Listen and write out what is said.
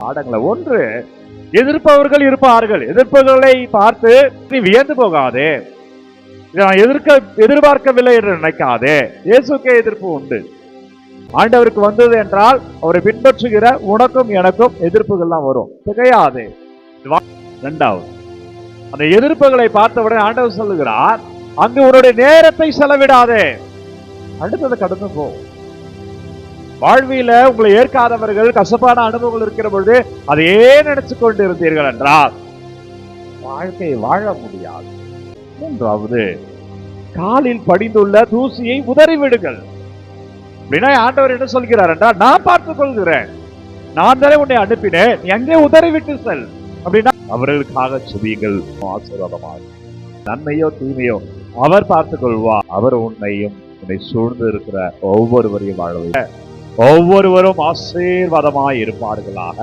பாடங்களை ஒன்று, எதிர்ப்பவர்கள் இருப்பார்கள். எதிர்ப்புகளை பார்த்து நீ வியந்து போகாதே, இதை நான் எதிர்பார்க்கவில்லை என்று நினைக்காதே. இயேசுக்கே எதிர்ப்பு உண்டு. ஆண்டவருக்கு வந்தது என்றால் அவரை பின்பற்றுகிற உனக்கும் எனக்கும் எதிர்ப்புகள்லாம் வரும், திகையாதே. இரண்டாவது, அந்த எதிர்ப்புகளை பார்த்தவுடன் ஆண்டவர் சொல்லுகிறார், அங்கு உன்னுடைய நேரத்தை செலவிடாதே, அடுத்தது கடந்து போ. வாழ்வில உங்களை ஏற்காதவர்கள், கசப்பான அனுபவங்கள் இருக்கிற பொழுது அதையே நினைச்சு கொண்டு இருந்தீர்கள் என்றால் வாழ்க்கையை வாழ முடியாது. மூன்றாவது, காலில் படிந்துள்ள தூசியை உதறிவிடுங்கள். அப்படின்னா ஆண்டவர் என்ன சொல்கிறார் என்றால், நான் பார்த்துக் கொள்கிறேன், நான் தானே உன்னை அனுப்பினேன், நீ அங்கே உதறிவிட்டு செல். அப்படின்னா அவர்களுக்காக செபியுங்கள். ஆசீர்வாதமாக நன்மையோ தீமையோ அவர் பார்த்துக் கொள்வார். அவர் உன்னையும் உன்னை சூழ்ந்து இருக்கிற ஒவ்வொருவரையும் வாழ ஒவ்வொருவரும் ஆசீர்வாதமாய் இருப்பார்களாக.